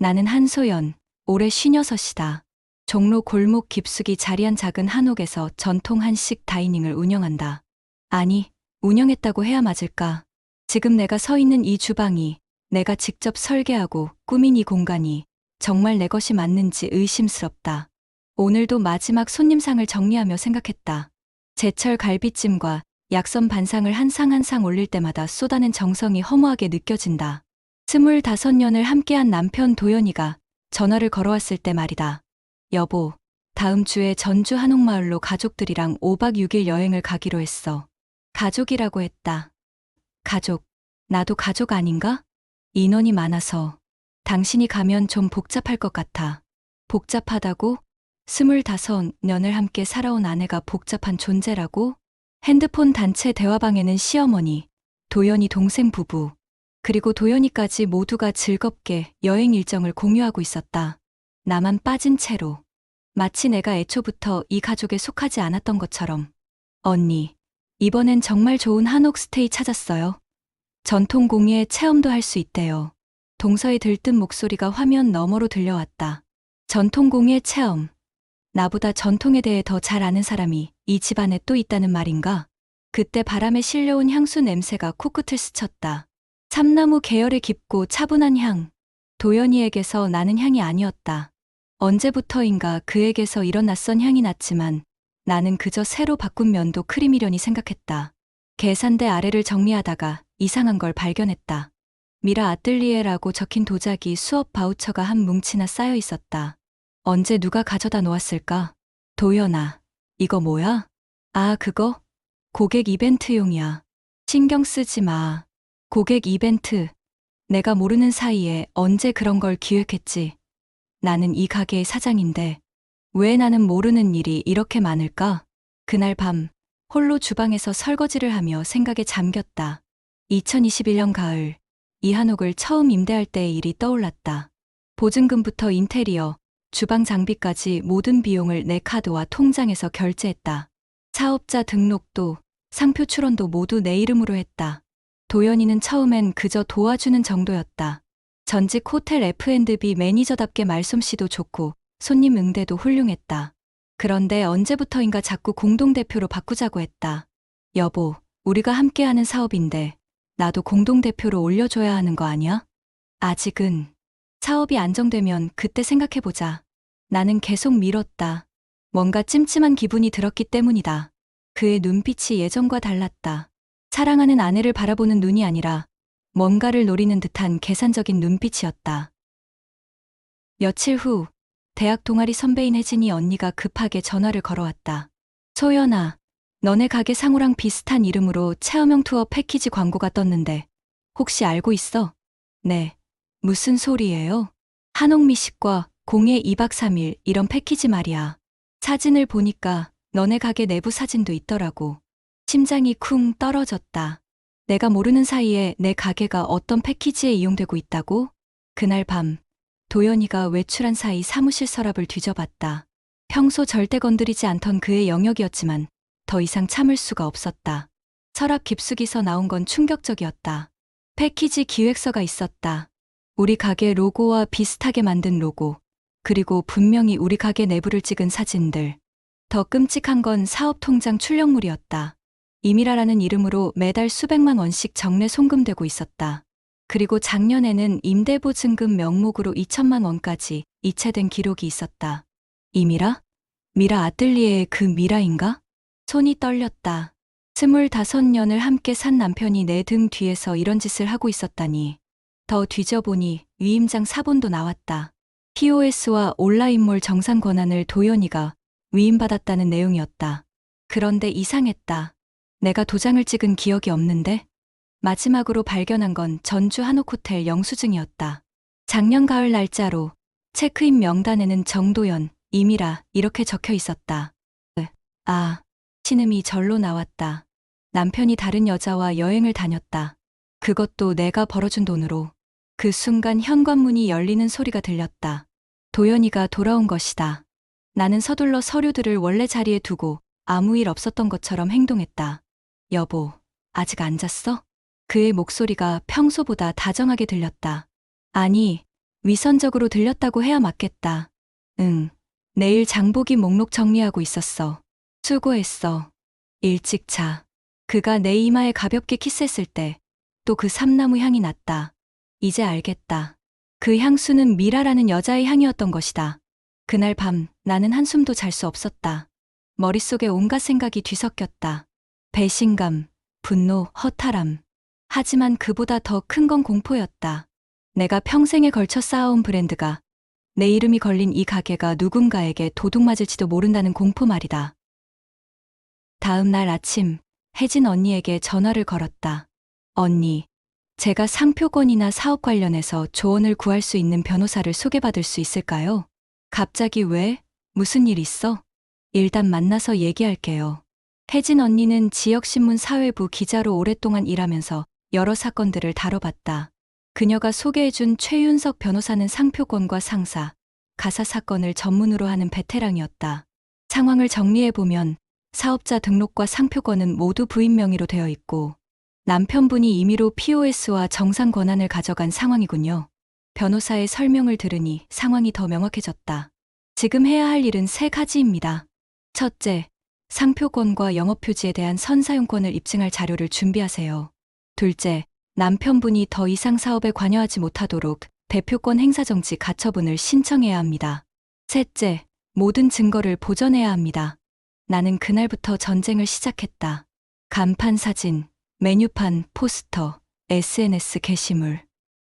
나는 한소연, 올해 56이다. 종로 골목 깊숙이 자리한 작은 한옥에서 전통 한식 다이닝을 운영한다. 아니, 운영했다고 해야 맞을까? 지금 내가 서 있는 이 주방이, 내가 직접 설계하고 꾸민 이 공간이 정말 내 것이 맞는지 의심스럽다. 오늘도 마지막 손님상을 정리하며 생각했다. 제철 갈비찜과 약선 반상을 한 상 한 상 올릴 때마다 쏟아낸 정성이 허무하게 느껴진다. 25년을 함께한 남편 도연이가 전화를 걸어왔을 때 말이다. 여보, 다음 주에 전주 한옥마을로 가족들이랑 5박 6일 여행을 가기로 했어. 가족이라고 했다. 가족, 나도 가족 아닌가? 인원이 많아서 당신이 가면 좀 복잡할 것 같아. 복잡하다고? 25년을 함께 살아온 아내가 복잡한 존재라고? 핸드폰 단체 대화방에는 시어머니, 도연이 동생 부부, 그리고 도연이까지 모두가 즐겁게 여행 일정을 공유하고 있었다. 나만 빠진 채로. 마치 내가 애초부터 이 가족에 속하지 않았던 것처럼. 언니, 이번엔 정말 좋은 한옥 스테이 찾았어요. 전통 공예 체험도 할 수 있대요. 동서에 들뜬 목소리가 화면 너머로 들려왔다. 전통 공예 체험. 나보다 전통에 대해 더 잘 아는 사람이 이 집안에 또 있다는 말인가? 그때 바람에 실려온 향수 냄새가 코끝을 스쳤다. 참나무 계열의 깊고 차분한 향. 도연이에게서 나는 향이 아니었다. 언제부터인가 그에게서 이런 낯선 향이 났지만 나는 그저 새로 바꾼 면도 크림이려니 생각했다. 계산대 아래를 정리하다가 이상한 걸 발견했다. 미라 아뜰리에라고 적힌 도자기 수업 바우처가 한 뭉치나 쌓여 있었다. 언제 누가 가져다 놓았을까? 도연아, 이거 뭐야? 아, 그거? 고객 이벤트용이야. 신경 쓰지 마. 고객 이벤트. 내가 모르는 사이에 언제 그런 걸 기획했지? 나는 이 가게의 사장인데 왜 나는 모르는 일이 이렇게 많을까? 그날 밤 홀로 주방에서 설거지를 하며 생각에 잠겼다. 2021년 가을, 이 한옥을 처음 임대할 때의 일이 떠올랐다. 보증금부터 인테리어, 주방 장비까지 모든 비용을 내 카드와 통장에서 결제했다. 사업자 등록도, 상표 출원도 모두 내 이름으로 했다. 도연이는 처음엔 그저 도와주는 정도였다. 전직 호텔 F&B 매니저답게 말솜씨도 좋고 손님 응대도 훌륭했다. 그런데 언제부터인가 자꾸 공동대표로 바꾸자고 했다. 여보, 우리가 함께하는 사업인데 나도 공동대표로 올려줘야 하는 거 아니야? 아직은. 사업이 안정되면 그때 생각해보자. 나는 계속 미뤘다. 뭔가 찜찜한 기분이 들었기 때문이다. 그의 눈빛이 예전과 달랐다. 사랑하는 아내를 바라보는 눈이 아니라 뭔가를 노리는 듯한 계산적인 눈빛이었다. 며칠 후, 대학 동아리 선배인 혜진이 언니가 급하게 전화를 걸어왔다. 소연아, 너네 가게 상호랑 비슷한 이름으로 체험형 투어 패키지 광고가 떴는데 혹시 알고 있어? 네. 무슨 소리예요? 한옥미식과 공예 2박 3일 이런 패키지 말이야. 사진을 보니까 너네 가게 내부 사진도 있더라고. 심장이 쿵 떨어졌다. 내가 모르는 사이에 내 가게가 어떤 패키지에 이용되고 있다고? 그날 밤, 도연이가 외출한 사이 사무실 서랍을 뒤져봤다. 평소 절대 건드리지 않던 그의 영역이었지만 더 이상 참을 수가 없었다. 서랍 깊숙이서 나온 건 충격적이었다. 패키지 기획서가 있었다. 우리 가게 로고와 비슷하게 만든 로고, 그리고 분명히 우리 가게 내부를 찍은 사진들. 더 끔찍한 건 사업 통장 출력물이었다. 이미라라는 이름으로 매달 수백만 원씩 정례 송금되고 있었다. 그리고 작년에는 임대보증금 명목으로 2천만 원까지 이체된 기록이 있었다. 이미라? 미라 아뜰리에의 그 미라인가? 손이 떨렸다. 25년을 함께 산 남편이 내 등 뒤에서 이런 짓을 하고 있었다니. 더 뒤져보니 위임장 사본도 나왔다. POS와 온라인몰 정산 권한을 도연이가 위임받았다는 내용이었다. 그런데 이상했다. 내가 도장을 찍은 기억이 없는데? 마지막으로 발견한 건 전주 한옥호텔 영수증이었다. 작년 가을 날짜로 체크인 명단에는 정도연, 이미라 이렇게 적혀 있었다. 아, 신음이 절로 나왔다. 남편이 다른 여자와 여행을 다녔다. 그것도 내가 벌어준 돈으로. 그 순간 현관문이 열리는 소리가 들렸다. 도연이가 돌아온 것이다. 나는 서둘러 서류들을 원래 자리에 두고 아무 일 없었던 것처럼 행동했다. 여보, 아직 안 잤어? 그의 목소리가 평소보다 다정하게 들렸다. 아니, 위선적으로 들렸다고 해야 맞겠다. 응. 내일 장보기 목록 정리하고 있었어. 수고했어. 일찍 자. 그가 내 이마에 가볍게 키스했을 때 또 그 삼나무 향이 났다. 이제 알겠다. 그 향수는 미라라는 여자의 향이었던 것이다. 그날 밤 나는 한숨도 잘 수 없었다. 머릿속에 온갖 생각이 뒤섞였다. 배신감, 분노, 허탈함. 하지만 그보다 더 큰 건 공포였다. 내가 평생에 걸쳐 쌓아온 브랜드가, 내 이름이 걸린 이 가게가 누군가에게 도둑맞을지도 모른다는 공포 말이다. 다음 날 아침, 혜진 언니에게 전화를 걸었다. 언니, 제가 상표권이나 사업 관련해서 조언을 구할 수 있는 변호사를 소개받을 수 있을까요? 갑자기 왜? 무슨 일 있어? 일단 만나서 얘기할게요. 혜진 언니는 지역신문 사회부 기자로 오랫동안 일하면서 여러 사건들을 다뤄봤다. 그녀가 소개해준 최윤석 변호사는 상표권과 상사, 가사 사건을 전문으로 하는 베테랑이었다. 상황을 정리해보면 사업자 등록과 상표권은 모두 부인 명의로 되어 있고 남편분이 임의로 POS와 정상 권한을 가져간 상황이군요. 변호사의 설명을 들으니 상황이 더 명확해졌다. 지금 해야 할 일은 세 가지입니다. 첫째, 상표권과 영업표지에 대한 선사용권을 입증할 자료를 준비하세요. 둘째, 남편분이 더 이상 사업에 관여하지 못하도록 대표권 행사정지 가처분을 신청해야 합니다. 셋째, 모든 증거를 보존해야 합니다. 나는 그날부터 전쟁을 시작했다. 간판 사진, 메뉴판, 포스터, SNS 게시물,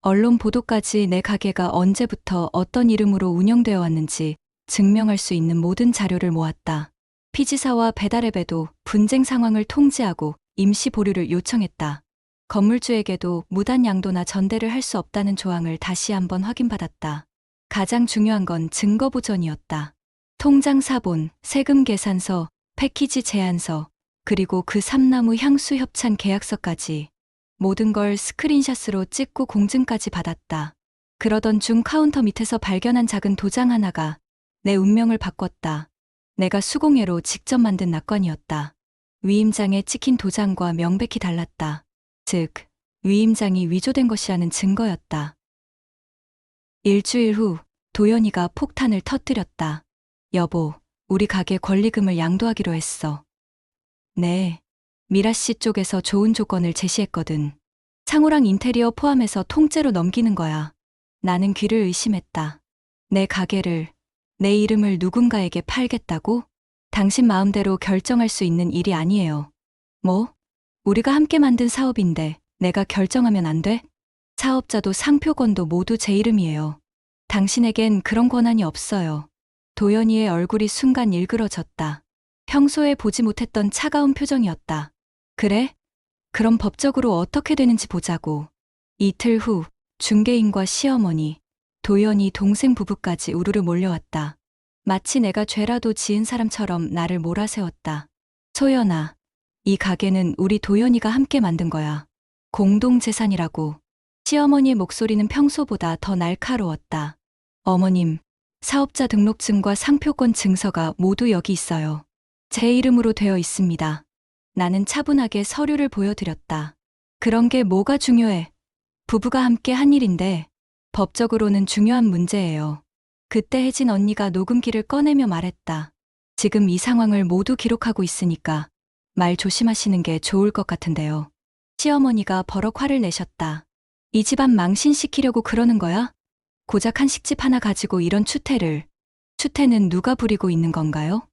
언론 보도까지 내 가게가 언제부터 어떤 이름으로 운영되어 왔는지 증명할 수 있는 모든 자료를 모았다. 피지사와 배달앱에도 분쟁 상황을 통지하고 임시 보류를 요청했다. 건물주에게도 무단 양도나 전대를 할 수 없다는 조항을 다시 한번 확인받았다. 가장 중요한 건 증거 보존이었다. 통장 사본, 세금 계산서, 패키지 제안서, 그리고 그 삼나무 향수 협찬 계약서까지 모든 걸 스크린샷으로 찍고 공증까지 받았다. 그러던 중 카운터 밑에서 발견한 작은 도장 하나가 내 운명을 바꿨다. 내가 수공예로 직접 만든 낙관이었다. 위임장에 찍힌 도장과 명백히 달랐다. 즉, 위임장이 위조된 것이라는 증거였다. 일주일 후 도연이가 폭탄을 터뜨렸다. 여보, 우리 가게 권리금을 양도하기로 했어. 네. 미라 씨 쪽에서 좋은 조건을 제시했거든. 상호랑 인테리어 포함해서 통째로 넘기는 거야. 나는 귀를 의심했다. 내 가게를, 내 이름을 누군가에게 팔겠다고? 당신 마음대로 결정할 수 있는 일이 아니에요. 뭐? 우리가 함께 만든 사업인데 내가 결정하면 안 돼? 사업자도 상표권도 모두 제 이름이에요. 당신에겐 그런 권한이 없어요. 도연이의 얼굴이 순간 일그러졌다. 평소에 보지 못했던 차가운 표정이었다. 그래? 그럼 법적으로 어떻게 되는지 보자고. 이틀 후 중개인과 시어머니, 도연이 동생 부부까지 우르르 몰려왔다. 마치 내가 죄라도 지은 사람처럼 나를 몰아세웠다. 소연아, 이 가게는 우리 도연이가 함께 만든 거야. 공동재산이라고. 시어머니의 목소리는 평소보다 더 날카로웠다. 어머님, 사업자 등록증과 상표권 증서가 모두 여기 있어요. 제 이름으로 되어 있습니다. 나는 차분하게 서류를 보여드렸다. 그런 게 뭐가 중요해? 부부가 함께 한 일인데 법적으로는 중요한 문제예요. 그때 혜진 언니가 녹음기를 꺼내며 말했다. 지금 이 상황을 모두 기록하고 있으니까 말 조심하시는 게 좋을 것 같은데요. 시어머니가 버럭 화를 내셨다. 이 집안 망신시키려고 그러는 거야? 고작 한식집 하나 가지고 이런 추태를. 추태는 누가 부리고 있는 건가요?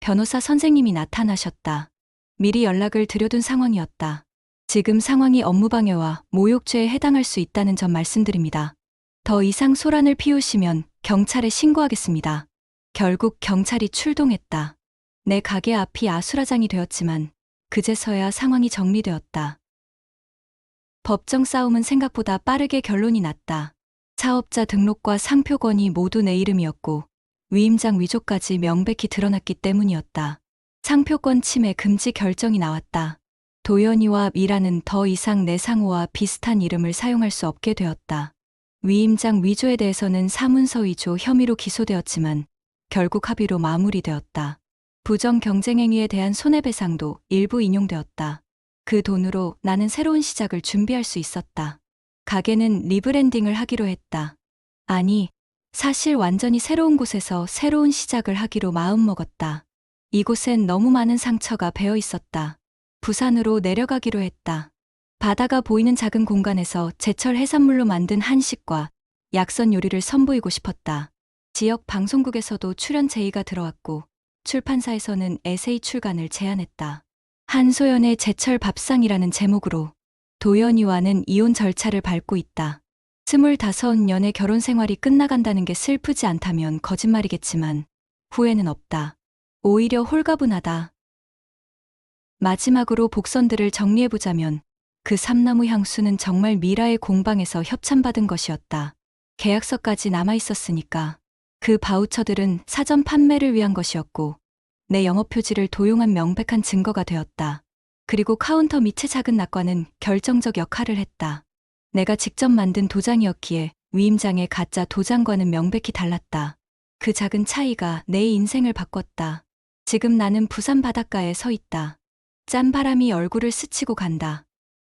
변호사 선생님이 나타나셨다. 미리 연락을 드려둔 상황이었다. 지금 상황이 업무방해와 모욕죄에 해당할 수 있다는 점 말씀드립니다. 더 이상 소란을 피우시면 경찰에 신고하겠습니다. 결국 경찰이 출동했다. 내 가게 앞이 아수라장이 되었지만 그제서야 상황이 정리되었다. 법정 싸움은 생각보다 빠르게 결론이 났다. 사업자 등록과 상표권이 모두 내 이름이었고 위임장 위조까지 명백히 드러났기 때문이었다. 상표권 침해 금지 결정이 나왔다. 도연이와 미라는 더 이상 내 상호와 비슷한 이름을 사용할 수 없게 되었다. 위임장 위조에 대해서는 사문서 위조 혐의로 기소되었지만 결국 합의로 마무리되었다. 부정 경쟁행위에 대한 손해배상도 일부 인용되었다. 그 돈으로 나는 새로운 시작을 준비할 수 있었다. 가게는 리브랜딩을 하기로 했다. 아니, 사실 완전히 새로운 곳에서 새로운 시작을 하기로 마음먹었다. 이곳엔 너무 많은 상처가 배어 있었다. 부산으로 내려가기로 했다. 바다가 보이는 작은 공간에서 제철 해산물로 만든 한식과 약선 요리를 선보이고 싶었다. 지역 방송국에서도 출연 제의가 들어왔고 출판사에서는 에세이 출간을 제안했다. 한소연의 제철 밥상이라는 제목으로 도연이와는 이혼 절차를 밟고 있다. 25년의 결혼 생활이 끝나간다는 게 슬프지 않다면 거짓말이겠지만 후회는 없다. 오히려 홀가분하다. 마지막으로 복선들을 정리해보자면 그 삼나무 향수는 정말 미라의 공방에서 협찬받은 것이었다. 계약서까지 남아있었으니까. 그 바우처들은 사전 판매를 위한 것이었고 내 영업표지를 도용한 명백한 증거가 되었다. 그리고 카운터 밑의 작은 낙과는 결정적 역할을 했다. 내가 직접 만든 도장이었기에 위임장의 가짜 도장과는 명백히 달랐다. 그 작은 차이가 내 인생을 바꿨다. 지금 나는 부산 바닷가에 서 있다. 짠바람이 얼굴을 스치고 간다.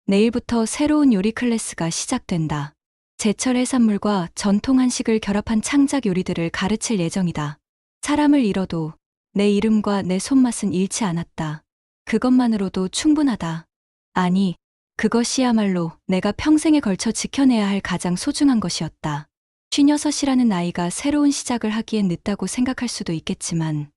내일부터 새로운 요리 클래스가 시작된다. 제철 해산물과 전통 한식을 결합한 창작 요리들을 가르칠 예정이다. 사람을 잃어도 내 이름과 내 손맛은 잃지 않았다. 그것만으로도 충분하다. 아니, 그것이야말로 내가 평생에 걸쳐 지켜내야 할 가장 소중한 것이었다. 56이라는 나이가 새로운 시작을 하기엔 늦다고 생각할 수도 있겠지만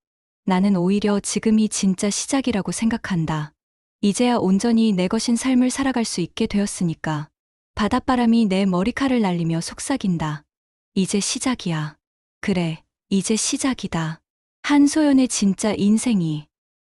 나는 오히려 지금이 진짜 시작이라고 생각한다. 이제야 온전히 내 것인 삶을 살아갈 수 있게 되었으니까. 바닷바람이 내 머리칼을 날리며 속삭인다. 이제 시작이야. 그래, 이제 시작이다. 한소연의 진짜 인생이